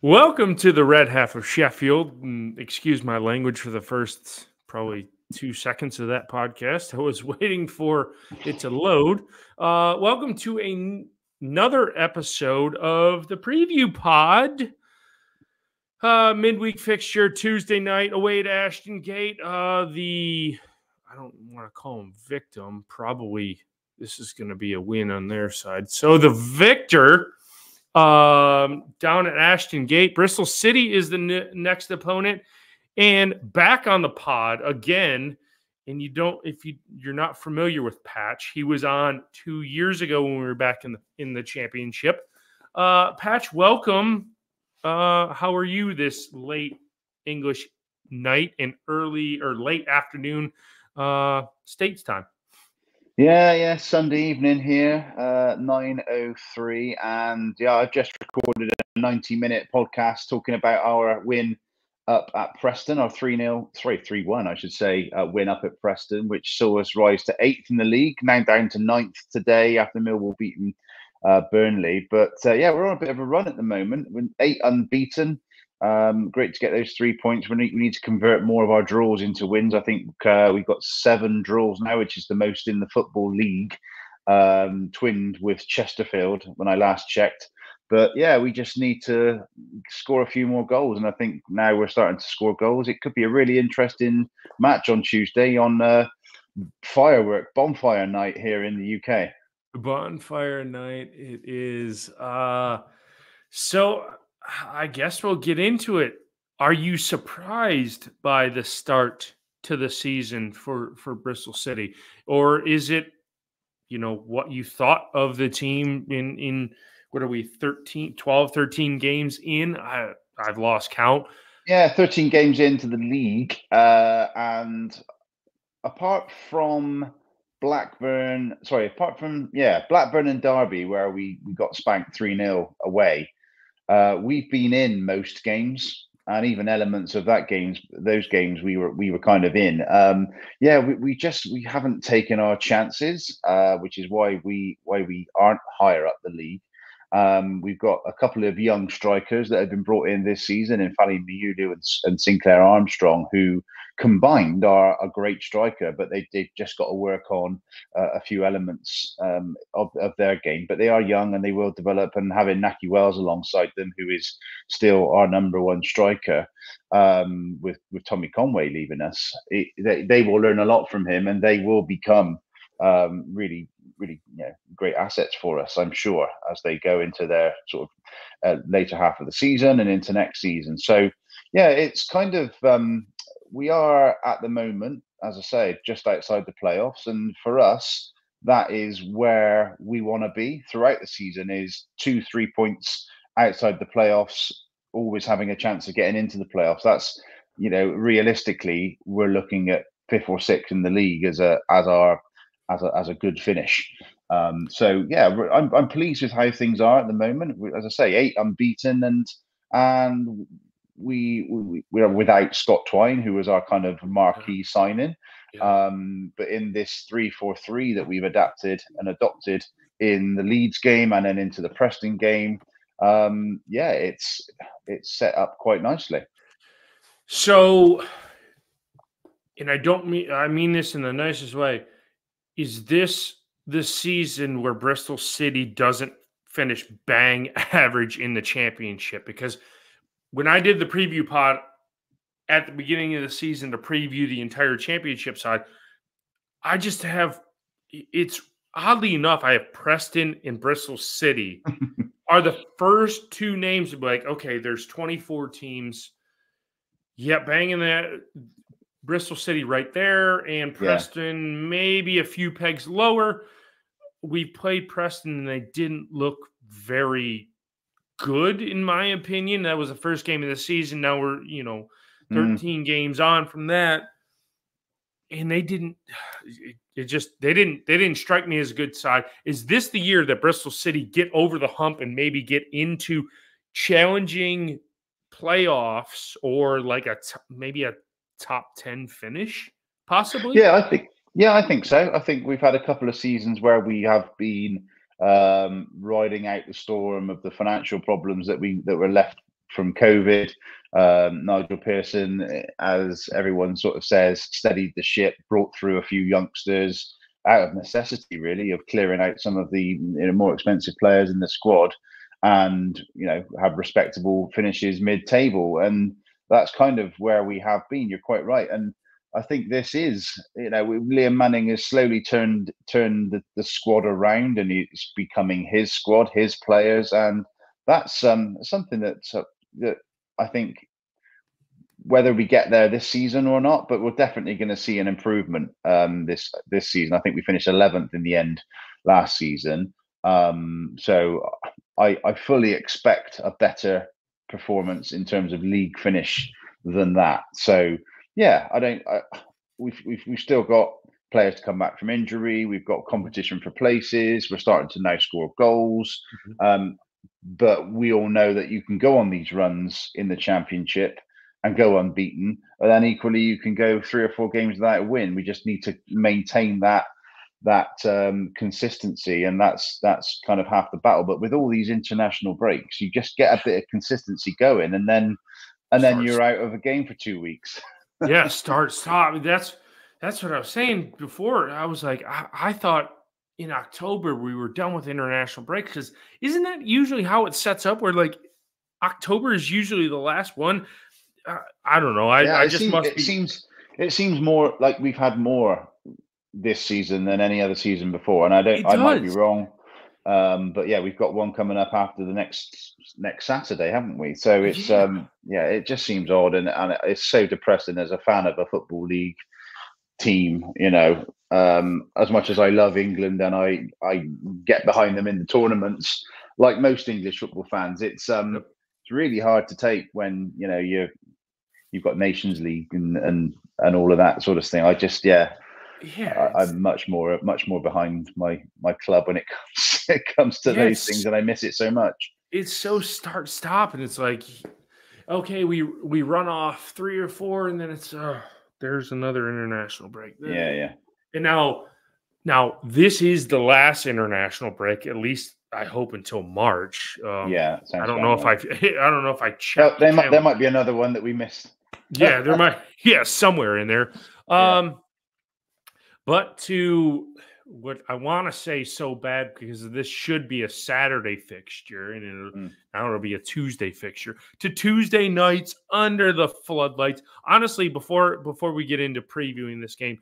Welcome to the red half of Sheffield. Excuse my language for the first probably 2 seconds of that podcast. I was waiting for it to load. Welcome to another episode of the preview pod. Midweek fixture Tuesday night away at Ashton Gate. I don't want to call him victim. Probably this is going to be a win on their side. So the victor down at Ashton Gate, Bristol City is the next opponent, and back on the pod again. And you're not familiar with Patch, he was on 2 years ago when we were back in the championship. Patch, welcome. How are you this late English night and early or late afternoon States time? Yeah, Sunday evening here, 9:03, and I've just recorded a 90-minute podcast talking about our win up at Preston, our 3-1, I should say, win up at Preston, which saw us rise to 8th in the league, now down to 9th today after Millwall beating Burnley. But we're on a bit of a run at the moment. We're 8 unbeaten. Great to get those 3 points. We need to convert more of our draws into wins. I think we've got 7 draws now, which is the most in the Football League, twinned with Chesterfield when I last checked. But we just need to score a few more goals, and I think now we're starting to score goals. It could be a really interesting match on Tuesday on bonfire night here in the UK. Bonfire night it is. So I guess we'll get into it. Are you surprised by the start to the season for Bristol City? Or is it, what you thought of the team in what are we, 13 games in? I've lost count. Yeah, 13 games into the league. And apart from Blackburn and Derby, where we got spanked 3-0 away, we've been in most games, and even elements of those games we were kind of in. We haven't taken our chances, which is why we aren't higher up the league. We've got a couple of young strikers that have been brought in this season in Fally Miulu and Sinclair Armstrong, who combined are a great striker, but they've just got to work on a few elements of their game. But they are young and they will develop, and having Naki Wells alongside them, who is still our number one striker, with Tommy Conway leaving us, they will learn a lot from him, and they will become really great assets for us, I'm sure, as they go into their sort of later half of the season and into next season. So it's kind of we are at the moment, as I say, just outside the playoffs, and for us that is where we want to be throughout the season, is 2-3 points outside the playoffs, always having a chance of getting into the playoffs. That's, realistically we're looking at 5th or 6th in the league as a good finish. I'm pleased with how things are at the moment. As I say, 8 unbeaten, and we're without Scott Twine, who was our kind of marquee signing. But in this 3-4-3 that we've adopted in the Leeds game and then into the Preston game, it's set up quite nicely. So, and I mean this in the nicest way. Is this the season where Bristol City doesn't finish bang average in the championship? Because when I did the preview pod at the beginning of the season to preview the entire championship side, it's oddly enough, I have Preston and Bristol City are the first 2 names to be like, okay, there's 24 teams. Yeah, banging that. Bristol City right there, and Preston maybe a few pegs lower. We played Preston and they didn't look very good, in my opinion. That was the first game of the season. Now we're 13 games on from that, and they didn't strike me as a good side. Is this the year that Bristol City get over the hump and maybe get into challenging playoffs, or like maybe a top 10 finish, possibly? I think so. I think we've had a couple of seasons where we have been riding out the storm of the financial problems that were left from COVID. Nigel Pearson, as everyone sort of says, steadied the ship, brought through a few youngsters out of necessity, really, of clearing out some of the more expensive players in the squad, and have respectable finishes mid-table. And that's kind of where we have been. You're quite right. And I think this is, Liam Manning has slowly turned the squad around, and it's becoming his squad, his players, and that's something that I think, whether we get there this season or not, but we're definitely going to see an improvement this season. I think we finished 11th in the end last season, so I fully expect a better performance in terms of league finish than that. So yeah, we've still got players to come back from injury. We've got competition for places. We're starting to now score goals. But we all know that you can go on these runs in the Championship and go unbeaten, and then equally you can go 3 or 4 games without a win. We just need to maintain that consistency, and that's kind of half the battle. But with all these international breaks, you just get a bit of consistency going, and then you're out of a game for 2 weeks. Yeah, start, stop. That's what I was saying before. I was like, I thought in October we were done with international break, because isn't that usually how it sets up? Where like October is usually the last one. I don't know. It seems more like we've had more this season than any other season before, and I might be wrong. But yeah, we've got one coming up after the next Saturday, haven't we? So it's it just seems odd, and it's so depressing as a fan of a football league team. As much as I love England and I get behind them in the tournaments, like most English football fans, it's really hard to take when you've got Nations League and all of that sort of thing. I'm much more behind my club when it comes to those things, and I miss it so much. It's so start stop, and it's like, okay, we run off 3 or 4, and then it's there's another international break. Yeah. And now this is the last international break, at least I hope until March. I don't know if I checked. There might be another one that we missed. Yeah, there might. Yeah, somewhere in there. But to what I want to say so bad, because this should be a Saturday fixture, and it'll be a Tuesday fixture, to Tuesday nights under the floodlights. Honestly, before we get into previewing this game,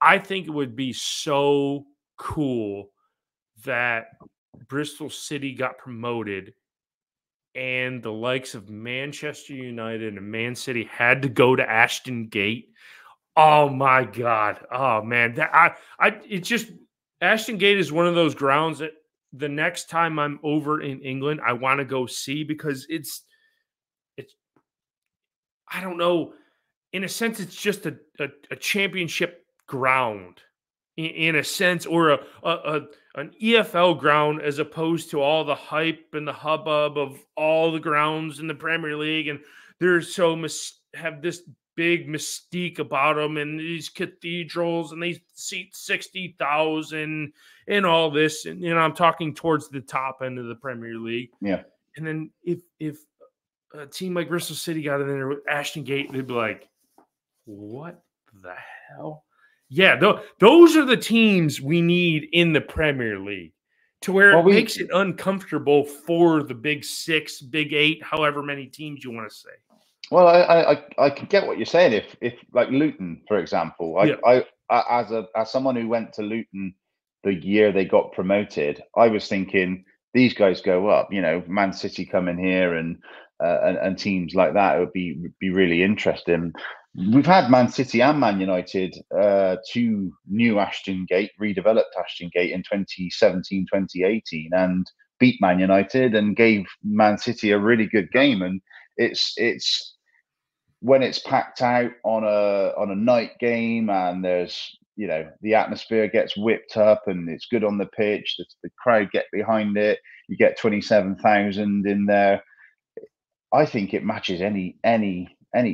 I think it would be so cool that Bristol City got promoted and the likes of Manchester United and Man City had to go to Ashton Gate. Oh my God. Oh man. It's just, Ashton Gate is one of those grounds that the next time I'm over in England, I want to go see, because it's I don't know, in a sense, it's just a championship ground in a sense, or an EFL ground, as opposed to all the hype and the hubbub of all the grounds in the Premier League. And they're have this big mystique about them, and these cathedrals, and they seat 60,000 and all this. And, I'm talking towards the top end of the Premier League. Yeah. And then if a team like Bristol City got in there with Ashton Gate, they'd be like, what the hell? Yeah, those are the teams we need in the Premier League, to where it makes it uncomfortable for the Big 6, Big 8, however many teams you want to say. Well, I can get what you're saying. If like Luton, for example, I as someone who went to Luton the year they got promoted, I was thinking, these guys go up. Man City come in here, and teams like that, it would be really interesting. We've had Man City and Man United to new Ashton Gate, redeveloped Ashton Gate in 2017, 2018, and beat Man United and gave Man City a really good game. And it's when it's packed out on a night game, and there's the atmosphere gets whipped up, and it's good on the pitch, the crowd get behind it, you get 27,000 in there. I think it matches any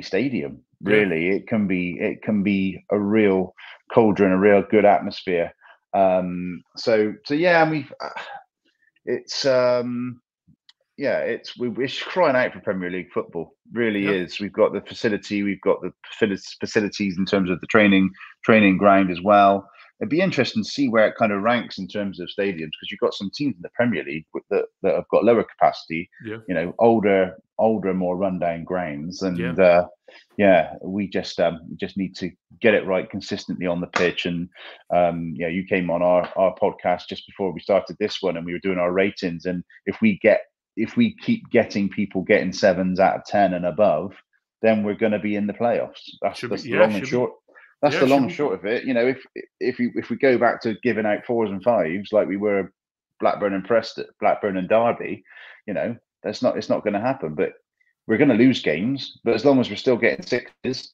stadium, really. It can be a real cauldron, a real good atmosphere. So yeah, it's we're crying out for Premier League football. Really is. We've got the facility, we've got the facilities in terms of the training ground as well. It'd be interesting to see where it kind of ranks in terms of stadiums, because you've got some teams in the Premier League that have got lower capacity, older, more rundown grounds, and we just need to get it right consistently on the pitch. And you came on our podcast just before we started this one, and we were doing our ratings, and if we keep getting people getting 7s out of 10 and above, then we're going to be in the playoffs. That's the long and short. That's the long and short of it. If we go back to giving out 4s and 5s like we were Blackburn and Derby, it's not going to happen. But we're going to lose games. But as long as we're still getting 6s,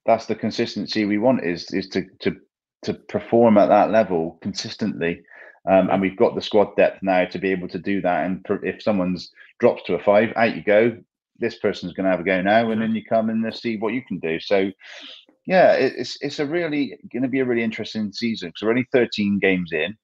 that's the consistency we want. Is to perform at that level consistently. And we've got the squad depth now to be able to do that. And if someone's drops to a 5, out you go. This person's going to have a go now, and then you come and see what you can do. So, it's going to be a really interesting season, because we're only 13 games in.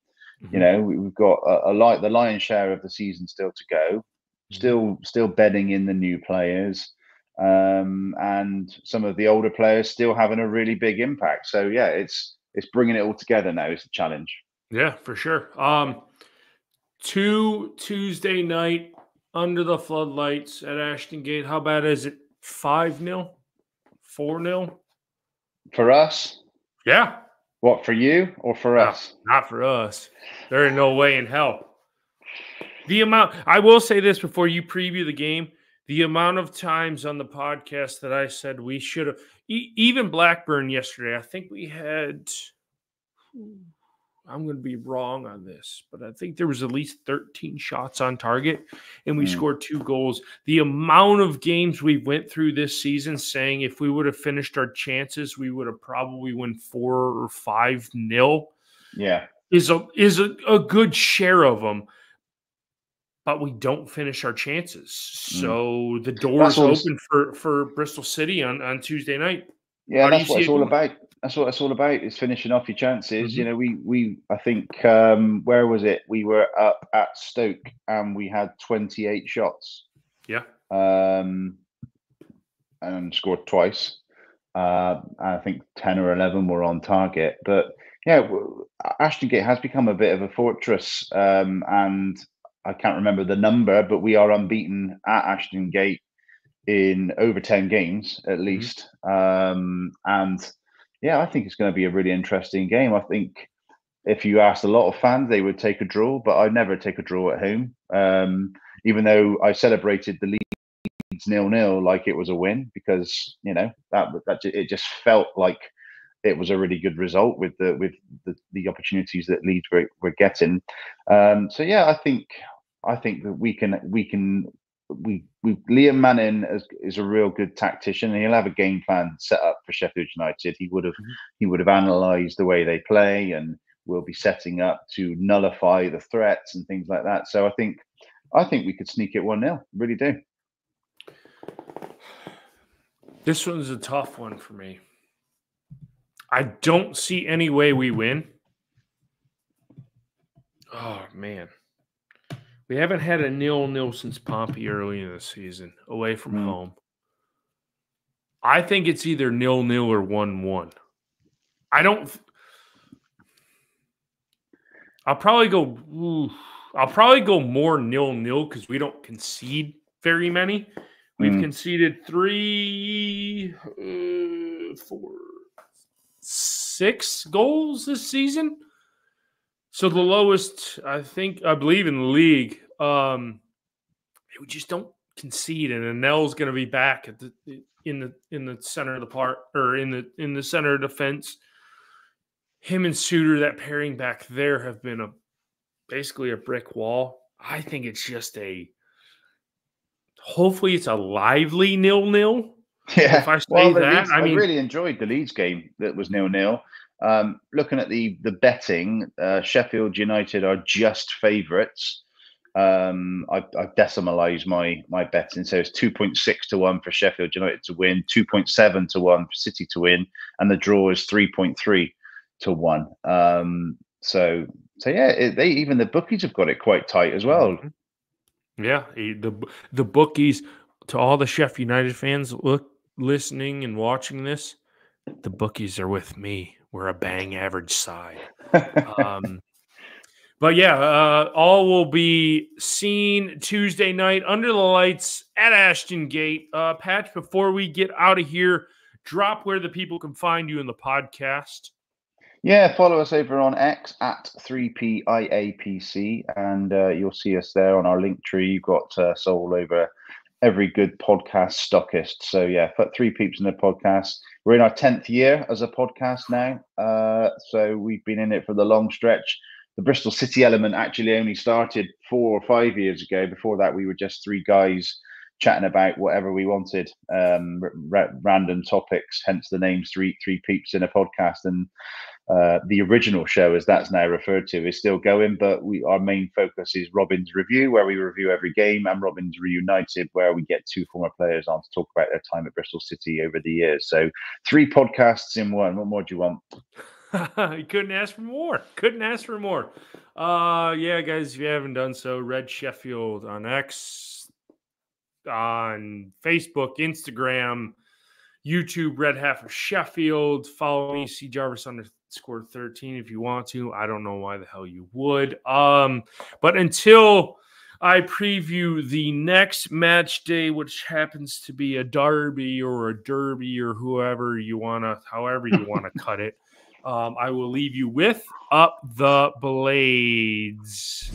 We've got the lion's share of the season still to go. Still bedding in the new players, and some of the older players still having a really big impact. So it's bringing it all together now is the challenge. Yeah, for sure. 2 Tuesday night under the floodlights at Ashton Gate. How bad is it? 5-0? 4-0? For us? Yeah. What, for you or for us? Not for us. There ain't no way in hell. I will say this before you preview the game, the amount of times on the podcast that I said we should have, even Blackburn yesterday, I think we had, I'm going to be wrong on this, but I think there was at least 13 shots on target, and we scored 2 goals. The amount of games we went through this season saying if we would have finished our chances, we would have probably won 4 or 5-0. Yeah, is a good share of them, but we don't finish our chances. So the door's open for Bristol City on Tuesday night. Yeah, that's what it's all about. That's what it's all about, is finishing off your chances. I think, where was it? We were up at Stoke and we had 28 shots. Yeah. And scored twice. I think 10 or 11 were on target. But Ashton Gate has become a bit of a fortress. And I can't remember the number, but we are unbeaten at Ashton Gate in over 10 games at least. I think it's going to be a really interesting game. I think if you asked a lot of fans, they would take a draw, but I'd never take a draw at home. Even though I celebrated the Leeds 0-0 like it was a win, because that it just felt like it was a really good result with the opportunities that Leeds were getting. I think that we can. Liam Manning is a real good tactician, and he'll have a game plan set up for Sheffield United. He would have analysed the way they play, and will be setting up to nullify the threats and things like that. So I think we could sneak it 1-0. Really do. This one's a tough one for me. I don't see any way we win. Oh man. We haven't had a 0-0 since Pompey early in the season, away from home. I think it's either 0-0 or 1-1. I'll probably go more 0-0 because we don't concede very many. We've conceded 3, 4, 6 goals this season. So the lowest, I believe in the league, we just don't concede, and Anel's going to be back at in the center of the park, or in the center of defense. Him and Suter, that pairing back there, have been basically a brick wall. I think it's just hopefully it's a lively 0-0. Yeah, if I say that, I really enjoyed the Leeds game that was 0-0. Looking at the betting, Sheffield United are just favourites. I've decimalised my betting, so it's 2.6 to 1 for Sheffield United to win, 2.7 to 1 for City to win, and the draw is 3.3 to 1. Even the bookies have got it quite tight as well. Yeah, the bookies, to all the Sheffield United fans listening and watching this, the bookies are with me. We're a bang average side. But yeah, all will be seen Tuesday night under the lights at Ashton Gate. Patch, before we get out of here, drop where the people can find you in the podcast. Yeah, follow us over on X at 3PIAPC, and you'll see us there on our link tree. You've got us all over every good podcast stockist. So yeah, put 3 Peeps in the podcast. We're in our 10th year as a podcast now. So we've been in it for the long stretch. The Bristol City element actually only started 4 or 5 years ago. Before that, we were just 3 guys chatting about whatever we wanted, random topics, hence the name's three Peeps in a Podcast. And the original show, as that's now referred to, is still going, but our main focus is Robin's Review, where we review every game, and Robin's Reunited, where we get 2 former players on to talk about their time at Bristol City over the years. So 3 podcasts in one. What more do you want? You couldn't ask for more. Couldn't ask for more. Yeah, guys, if you haven't done so, Red Sheffield on X, on Facebook, Instagram, YouTube, Red Half of Sheffield. Follow me, see Jarvis _13 if you want to. I don't know why the hell you would. But until I preview the next match day, which happens to be a derby or a derby or however you want to cut it, I will leave you with Up the Blades.